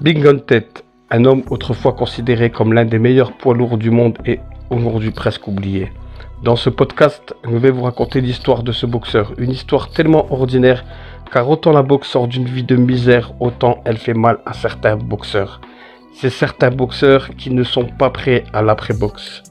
Big Gun Ted, un homme autrefois considéré comme l'un des meilleurs poids lourds du monde et aujourd'hui presque oublié. Dans ce podcast, je vais vous raconter l'histoire de ce boxeur, une histoire tellement ordinaire car autant la boxe sort d'une vie de misère, autant elle fait mal à certains boxeurs. C'est certains boxeurs qui ne sont pas prêts à l'après-boxe.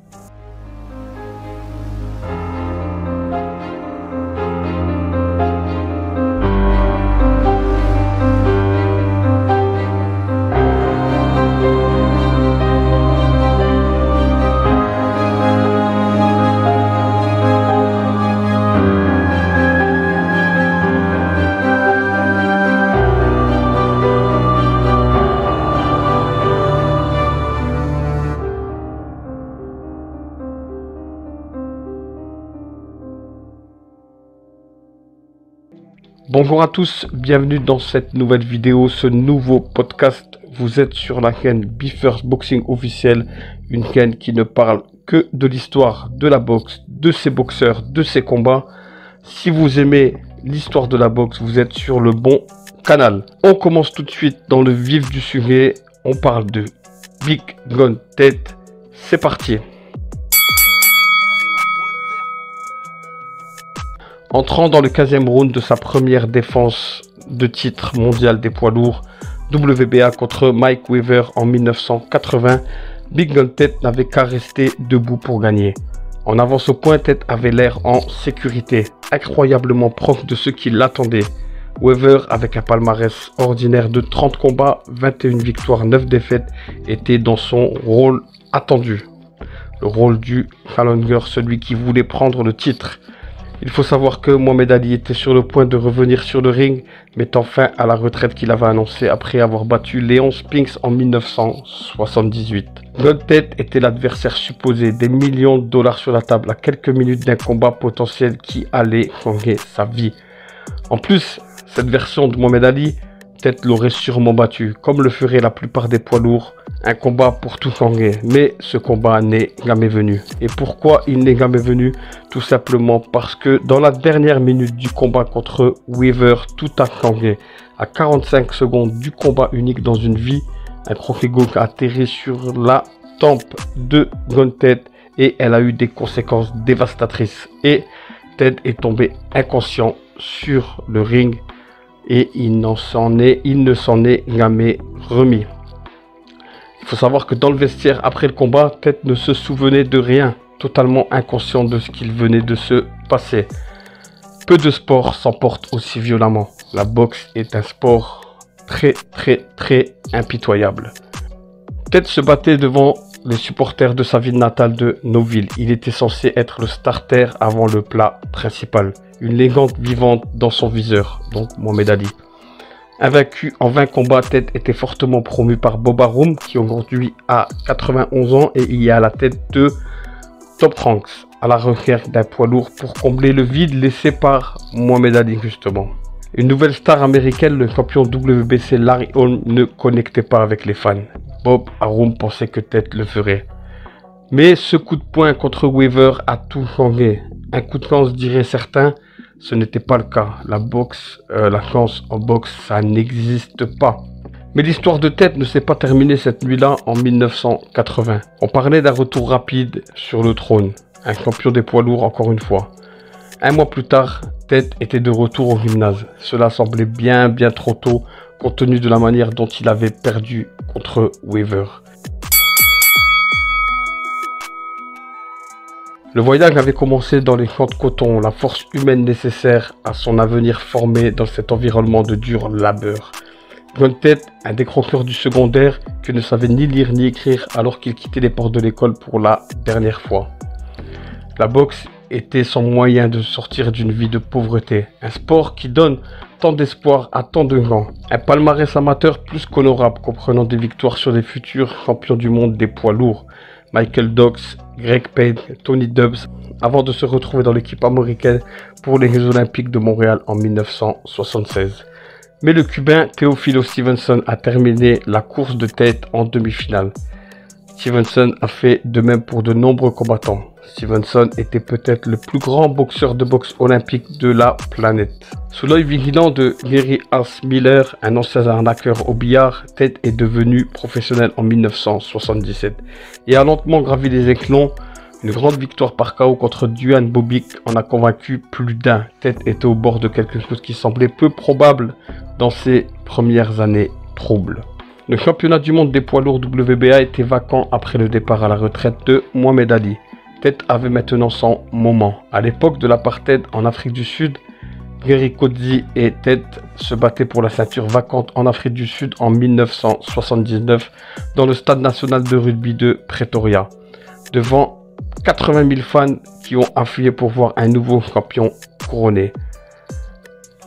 Bonjour à tous, bienvenue dans cette nouvelle vidéo, ce nouveau podcast. Vous êtes sur la chaîne BeFirst Boxing officiel, une chaîne qui ne parle que de l'histoire de la boxe, de ses boxeurs, de ses combats. Si vous aimez l'histoire de la boxe, vous êtes sur le bon canal. On commence tout de suite dans le vif du sujet, on parle de Big Gun Ted. C'est parti. Entrant dans le 15e round de sa première défense de titre mondial des poids lourds, WBA contre Mike Weaver en 1980, Big Gun Ted n'avait qu'à rester debout pour gagner. En avance au point, Ted avait l'air en sécurité, incroyablement proche de ceux qui l'attendaient. Weaver, avec un palmarès ordinaire de 30 combats, 21 victoires, 9 défaites, était dans son rôle attendu. Le rôle du challenger, celui qui voulait prendre le titre. Il faut savoir que Mohamed Ali était sur le point de revenir sur le ring, mettant fin à la retraite qu'il avait annoncée après avoir battu Léon Spinks en 1978. Gun Ted était l'adversaire supposé, des millions de dollars sur la table à quelques minutes d'un combat potentiel qui allait changer sa vie. En plus, cette version de Mohamed Ali, Ted l'aurait sûrement battu, comme le ferait la plupart des poids lourds, un combat pour tout changer. Mais ce combat n'est jamais venu. Et pourquoi il n'est jamais venu? Tout simplement parce que dans la dernière minute du combat contre Weaver, tout a changé. À 45 secondes du combat unique dans une vie, un crochet gauche a atterri sur la tempe de Gun Ted et elle a eu des conséquences dévastatrices. Et Ted est tombé inconscient sur le ring. Et il ne s'en est jamais remis. Il faut savoir que dans le vestiaire, après le combat, Ted ne se souvenait de rien, totalement inconscient de ce qu'il venait de se passer. Peu de sports s'emportent aussi violemment. La boxe est un sport très impitoyable. Ted se battait devant les supporters de sa ville natale de Nouville. Il était censé être le starter avant le plat principal. Une légende vivante dans son viseur, donc Mohamed Ali. Invaincu en 20 combats, Ted était fortement promu par Bob Arum, qui aujourd'hui a 91 ans et il est à la tête de Top Ranks, à la recherche d'un poids lourd pour combler le vide laissé par Mohamed Ali justement. Une nouvelle star américaine, le champion WBC Larry Holmes, ne connectait pas avec les fans. Bob Arum pensait que Ted le ferait. Mais ce coup de poing contre Weaver a tout changé. Un coup de chance, diraient certains, ce n'était pas le cas. La chance en boxe, ça n'existe pas. Mais l'histoire de Ted ne s'est pas terminée cette nuit-là en 1980. On parlait d'un retour rapide sur le trône. Un champion des poids lourds encore une fois. Un mois plus tard, Ted était de retour au gymnase. Cela semblait bien trop tôt, compte tenu de la manière dont il avait perdu contre Weaver. Le voyage avait commencé dans les champs de coton, la force humaine nécessaire à son avenir formé dans cet environnement de dur labeur. Gun Ted, un décrocheur du secondaire qui ne savait ni lire ni écrire alors qu'il quittait les portes de l'école pour la dernière fois. La boxe était son moyen de sortir d'une vie de pauvreté, un sport qui donne tant d'espoir à tant de gens, un palmarès amateur plus qu'honorable comprenant des victoires sur les futurs champions du monde des poids lourds, Michael Dox, Greg Payne, Tony Dubbs, avant de se retrouver dans l'équipe américaine pour les Jeux Olympiques de Montréal en 1976. Mais le Cubain Teófilo Stevenson a terminé la course de tête en demi-finale. Stevenson a fait de même pour de nombreux combattants. Stevenson était peut-être le plus grand boxeur de boxe olympique de la planète. Sous l'œil vigilant de Gary Haas Miller, un ancien arnaqueur au billard, Ted est devenu professionnel en 1977 et a lentement gravi les échelons. Une grande victoire par KO contre Duane Bobic en a convaincu plus d'un. Ted était au bord de quelque chose qui semblait peu probable dans ses premières années troubles. Le championnat du monde des poids lourds WBA était vacant après le départ à la retraite de Mohamed Ali. Ted avait maintenant son moment. À l'époque de l'apartheid en Afrique du Sud, Gary Coetzee et Ted se battaient pour la ceinture vacante en Afrique du Sud en 1979 dans le stade national de rugby de Pretoria, devant 80 000 fans qui ont afflué pour voir un nouveau champion couronné.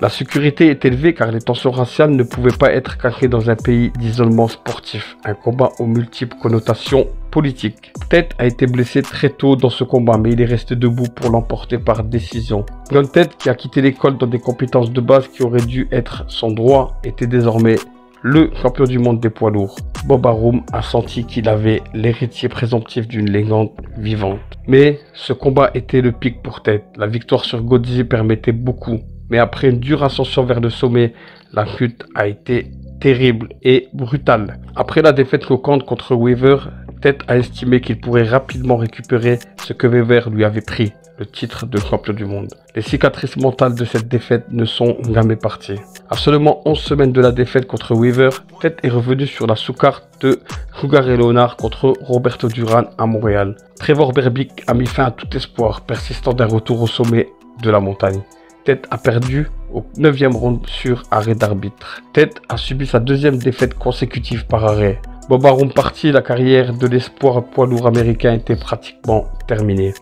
La sécurité est élevée car les tensions raciales ne pouvaient pas être cachées dans un pays d'isolement sportif, un combat aux multiples connotations politiques. Ted a été blessé très tôt dans ce combat, mais il est resté debout pour l'emporter par décision. Ted, qui a quitté l'école dans des compétences de base qui auraient dû être son droit, était désormais le champion du monde des poids lourds. Bob Arum a senti qu'il avait l'héritier présomptif d'une légende vivante. Mais ce combat était le pic pour Ted. La victoire sur Coetzee permettait beaucoup. Mais après une dure ascension vers le sommet, la chute a été terrible et brutale. Après la défaite choquante contre Weaver, Ted a estimé qu'il pourrait rapidement récupérer ce que Weaver lui avait pris, le titre de champion du monde. Les cicatrices mentales de cette défaite ne sont jamais parties. À seulement 11 semaines de la défaite contre Weaver, Ted est revenu sur la sous-carte de Sugar Ray Leonard contre Roberto Duran à Montréal. Trevor Berbick a mis fin à tout espoir persistant d'un retour au sommet de la montagne. Ted a perdu au 9e round sur arrêt d'arbitre. Ted a subi sa deuxième défaite consécutive par arrêt. Bob Arum parti, la carrière de l'espoir poids lourd américain était pratiquement terminée.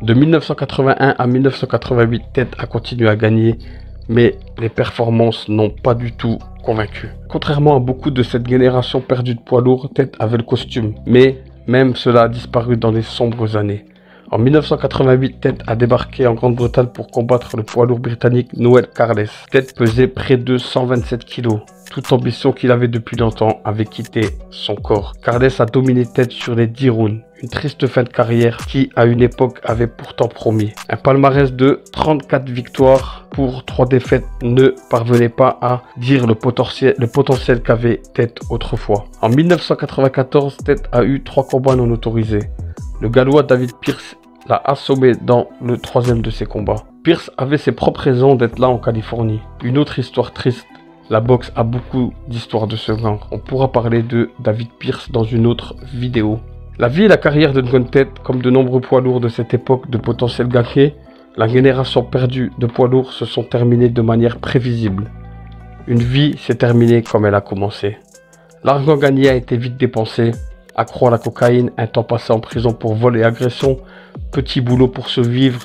De 1981 à 1988, Ted a continué à gagner, mais les performances n'ont pas du tout convaincu. Contrairement à beaucoup de cette génération perdue de poids lourd, Ted avait le costume, mais même cela a disparu dans les sombres années. En 1988, Ted a débarqué en Grande-Bretagne pour combattre le poids lourd britannique Noel Carles. Ted pesait près de 127 kg. Toute ambition qu'il avait depuis longtemps avait quitté son corps. Carles a dominé Ted sur les 10 rounds. Une triste fin de carrière qui, à une époque, avait pourtant promis. Un palmarès de 34 victoires pour 3 défaites ne parvenait pas à dire le potentiel qu'avait Ted autrefois. En 1994, Ted a eu 3 combats non autorisés. Le Gallois David Pearce l'a assommé dans le 3e de ses combats. Pearce avait ses propres raisons d'être là en Californie. Une autre histoire triste. La boxe a beaucoup d'histoires de ce genre. On pourra parler de David Pearce dans une autre vidéo. La vie et la carrière de Ted, comme de nombreux poids lourds de cette époque de potentiel gâché, la génération perdue de poids lourds se sont terminées de manière prévisible. Une vie s'est terminée comme elle a commencé. L'argent gagné a été vite dépensé. Accro à la cocaïne, un temps passé en prison pour vol et agression, petit boulot pour se vivre,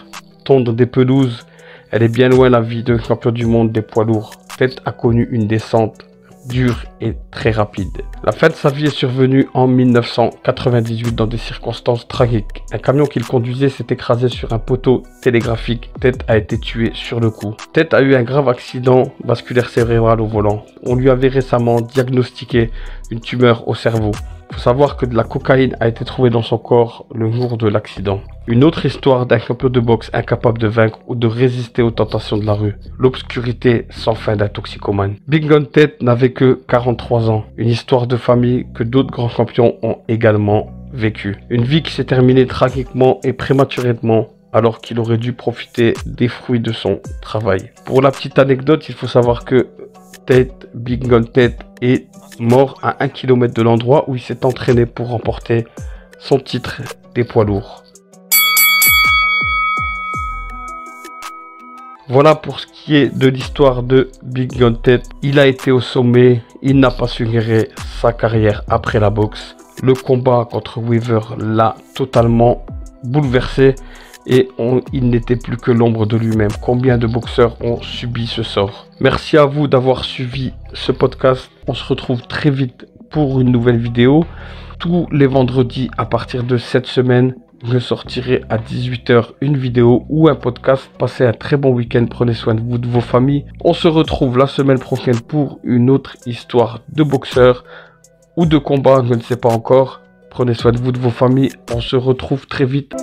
tondre des pelouses. Elle est bien loin la vie de champion du monde des poids lourds. Ted a connu une descente dure et très rapide. La fin de sa vie est survenue en 1998 dans des circonstances tragiques. Un camion qu'il conduisait s'est écrasé sur un poteau télégraphique. Ted a été tué sur le coup. Ted a eu un grave accident vasculaire cérébral au volant. On lui avait récemment diagnostiqué une tumeur au cerveau. Il faut savoir que de la cocaïne a été trouvée dans son corps le jour de l'accident. Une autre histoire d'un champion de boxe incapable de vaincre ou de résister aux tentations de la rue. L'obscurité sans fin d'un toxicomane. Big Gun Ted n'avait que 43 ans. Une histoire de famille que d'autres grands champions ont également vécue. Une vie qui s'est terminée tragiquement et prématurément alors qu'il aurait dû profiter des fruits de son travail. Pour la petite anecdote, il faut savoir que Big Gun Ted est mort à 1 km de l'endroit où il s'est entraîné pour remporter son titre des poids lourds. Voilà pour ce qui est de l'histoire de Big Gun Ted. Il a été au sommet, il n'a pas su gérer sa carrière après la boxe. Le combat contre Weaver l'a totalement bouleversé et il n'était plus que l'ombre de lui-même. Combien de boxeurs ont subi ce sort? Merci à vous d'avoir suivi ce podcast. On se retrouve très vite pour une nouvelle vidéo. Tous les vendredis à partir de cette semaine, je sortirai à 18 h une vidéo ou un podcast. Passez un très bon week-end. Prenez soin de vous, de vos familles. On se retrouve la semaine prochaine pour une autre histoire de boxeur. ou de combat, je ne sais pas encore. Prenez soin de vous, de vos familles. On se retrouve très vite.